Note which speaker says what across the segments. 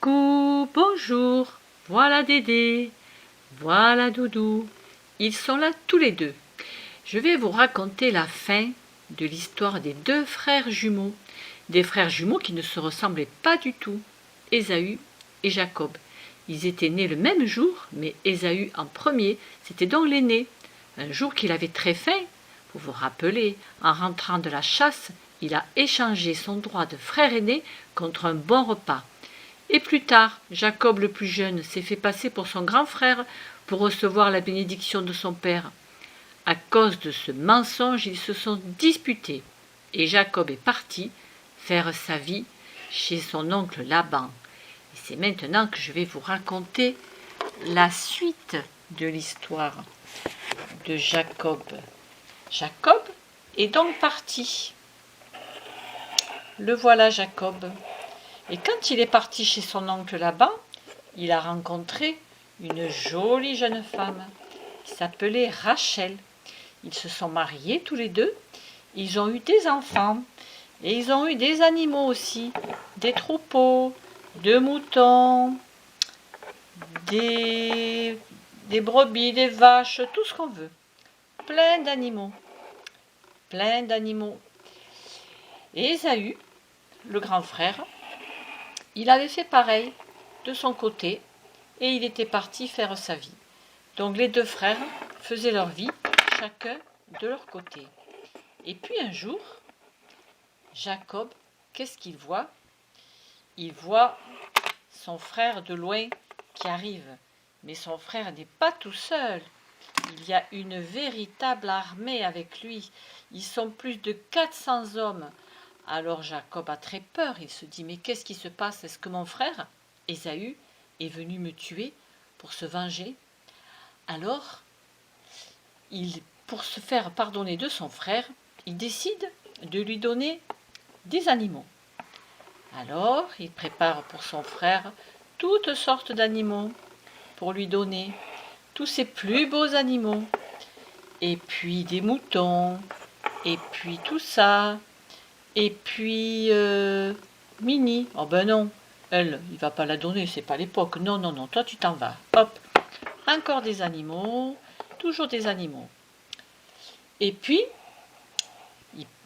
Speaker 1: Coucou, bonjour, voilà Dédé, voilà Doudou, ils sont là tous les deux. Je vais vous raconter la fin de l'histoire des deux frères jumeaux, des frères jumeaux qui ne se ressemblaient pas du tout, Ésaü et Jacob. Ils étaient nés le même jour, mais Ésaü en premier, c'était donc l'aîné. Un jour qu'il avait très faim, vous vous rappelez, en rentrant de la chasse, il a échangé son droit de frère aîné contre un bon repas. Et plus tard, Jacob le plus jeune s'est fait passer pour son grand frère pour recevoir la bénédiction de son père. À cause de ce mensonge, ils se sont disputés et Jacob est parti faire sa vie chez son oncle Laban. Et c'est maintenant que je vais vous raconter la suite de l'histoire de Jacob. Jacob est donc parti. Le voilà Jacob. Et quand il est parti chez son oncle Laban, il a rencontré une jolie jeune femme qui s'appelait Rachel. Ils se sont mariés tous les deux, ils ont eu des enfants et ils ont eu des animaux aussi, des troupeaux, de moutons, des brebis, des vaches, tout ce qu'on veut. Plein d'animaux. Et Ésaü, le grand frère, il avait fait pareil de son côté et il était parti faire sa vie. Donc les deux frères faisaient leur vie, chacun de leur côté. Et puis un jour, Jacob, qu'est-ce qu'il voit? Il voit son frère de loin qui arrive. Mais son frère n'est pas tout seul. Il y a une véritable armée avec lui. Ils sont plus de 400 hommes. Alors Jacob a très peur, il se dit, mais qu'est-ce qui se passe? Est-ce que mon frère, Ésaü, est venu me tuer pour se venger? Alors, pour se faire pardonner de son frère, il décide de lui donner des animaux. Alors, il prépare pour son frère toutes sortes d'animaux pour lui donner tous ses plus beaux animaux. Et puis des moutons, et puis tout ça. Et puis, Mini, oh ben non, elle, il va pas la donner, c'est pas l'époque. Non, non, non, toi tu t'en vas. Hop, encore des animaux, toujours des animaux. Et puis,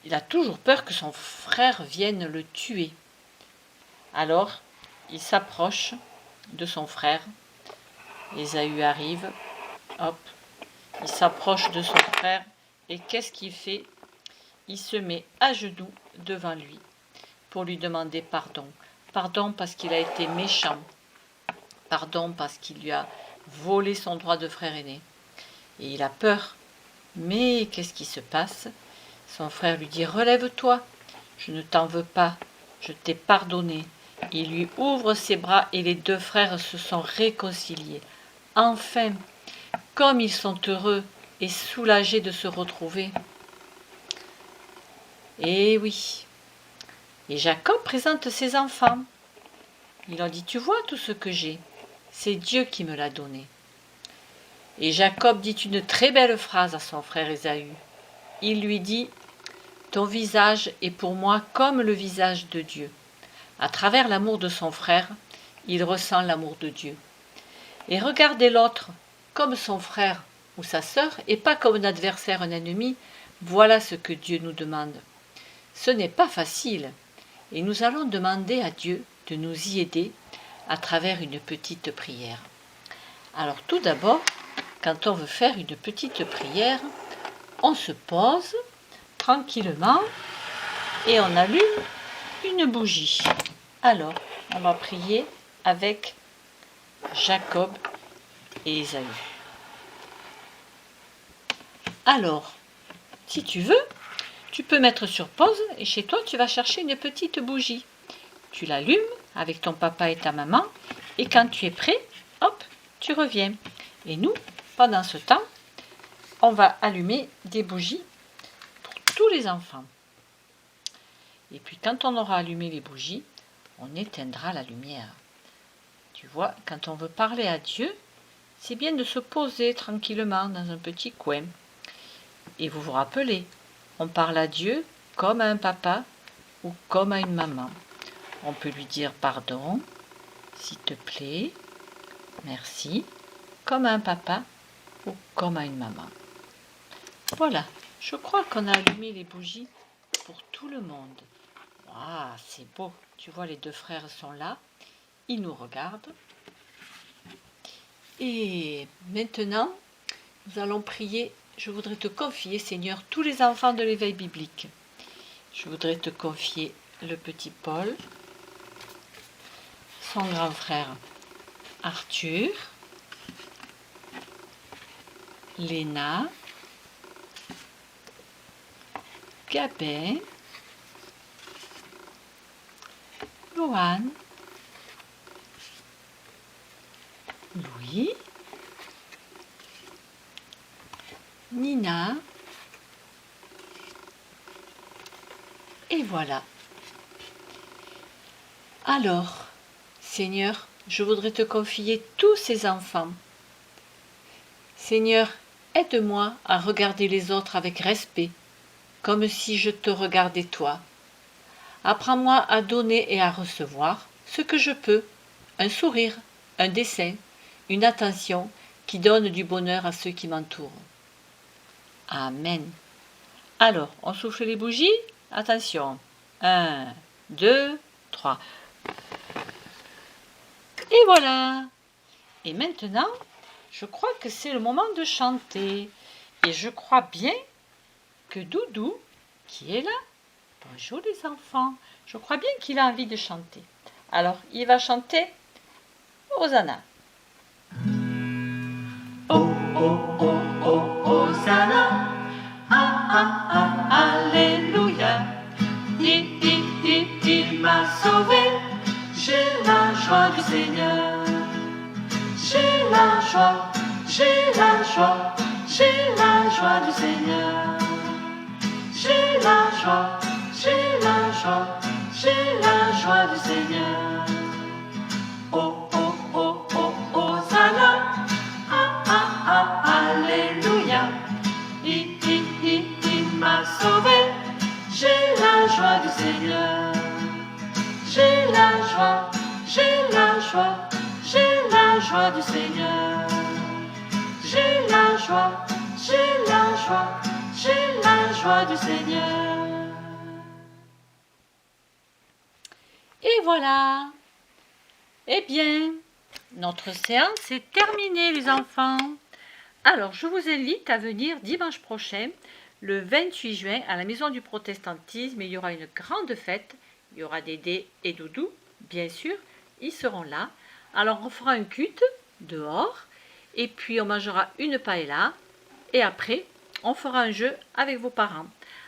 Speaker 1: il a toujours peur que son frère vienne le tuer. Alors, il s'approche de son frère. Ésaü arrive, hop, il s'approche de son frère. Et qu'est-ce qu'il fait? Il se met à genoux devant lui pour lui demander pardon. Pardon parce qu'il a été méchant. Pardon parce qu'il lui a volé son droit de frère aîné. Et il a peur. Mais qu'est-ce qui se passe? Son frère lui dit, relève-toi, je ne t'en veux pas, je t'ai pardonné. Il lui ouvre ses bras et les deux frères se sont réconciliés. Enfin, comme ils sont heureux et soulagés de se retrouver. Eh oui. Et Jacob présente ses enfants. Il leur dit, tu vois tout ce que j'ai, c'est Dieu qui me l'a donné. Et Jacob dit une très belle phrase à son frère Ésaü. Il lui dit, ton visage est pour moi comme le visage de Dieu. À travers l'amour de son frère, il ressent l'amour de Dieu. Et regardez l'autre comme son frère ou sa sœur et pas comme un adversaire, un ennemi. Voilà ce que Dieu nous demande. Ce n'est pas facile et nous allons demander à Dieu de nous y aider à travers une petite prière. Alors tout d'abord, quand on veut faire une petite prière, on se pose tranquillement et on allume une bougie. Alors, on va prier avec Jacob et Ésaü. Alors, si tu veux, tu peux mettre sur pause et chez toi, tu vas chercher une petite bougie. Tu l'allumes avec ton papa et ta maman et quand tu es prêt, hop, tu reviens. Et nous, pendant ce temps, on va allumer des bougies pour tous les enfants. Et puis quand on aura allumé les bougies, on éteindra la lumière. Tu vois, quand on veut parler à Dieu, c'est bien de se poser tranquillement dans un petit coin. Et vous vous rappelez, on parle à Dieu comme à un papa ou comme à une maman. On peut lui dire pardon s'il te plaît, merci, comme à un papa ou comme à une maman. Voilà, je crois qu'on a allumé les bougies pour tout le monde. Ah, c'est beau, tu vois, les deux frères sont là, ils nous regardent. Et maintenant, nous allons prier. Je voudrais te confier, Seigneur, tous les enfants de l'éveil biblique. Je voudrais te confier le petit Paul, son grand frère Arthur, Léna, Gabin, Loane, Louis, Nina, et voilà. Alors, Seigneur, je voudrais te confier tous ces enfants. Seigneur, aide-moi à regarder les autres avec respect, comme si je te regardais toi. Apprends-moi à donner et à recevoir ce que je peux, un sourire, un dessin, une attention qui donne du bonheur à ceux qui m'entourent. Amen. Alors, on souffle les bougies. Attention. 1, 2, 3. Et voilà. Et maintenant, je crois que c'est le moment de chanter. Et je crois bien que Doudou, qui est là, bonjour les enfants, je crois bien qu'il a envie de chanter. Alors, il va chanter Hosanna. Oh, oh, oh, oh, Hosanna. Ah, ah, ah, alléluia. Il m'a sauvé. J'ai la joie du Seigneur. J'ai la joie, j'ai la joie, j'ai la joie du Seigneur. J'ai la joie, j'ai la joie, j'ai la joie du Seigneur. Oh, oh, oh, oh, Hosanna. Ah, ah, ah, alléluia. Il m'a sauvé. J'ai la joie du Seigneur. J'ai la joie, j'ai la joie, j'ai la joie du Seigneur. J'ai la joie, j'ai la joie, j'ai la joie du Seigneur. Et voilà. Eh bien, notre séance est terminée, les enfants. Alors, je vous invite à venir dimanche prochain, le 28 juin, à la Maison du Protestantisme. Il y aura une grande fête. Il y aura Dédé et Doudou, bien sûr. Ils seront là. Alors, on fera un culte dehors. Et puis, on mangera une paella. Et après, on fera un jeu avec vos parents.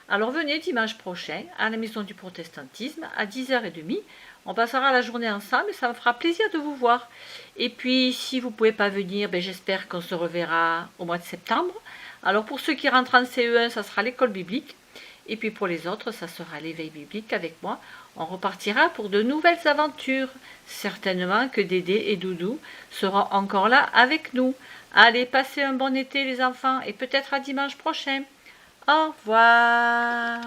Speaker 1: Alors, venez dimanche prochain, à la Maison du Protestantisme, à 10h30. On passera la journée ensemble et ça me fera plaisir de vous voir. Et puis, si vous ne pouvez pas venir, j'espère qu'on se reverra au mois de septembre. Alors, pour ceux qui rentrent en CE1, ça sera l'école biblique. Et puis, pour les autres, ça sera l'éveil biblique avec moi. On repartira pour de nouvelles aventures. Certainement que Dédé et Doudou seront encore là avec nous. Allez, passez un bon été, les enfants, et peut-être à dimanche prochain. Au revoir.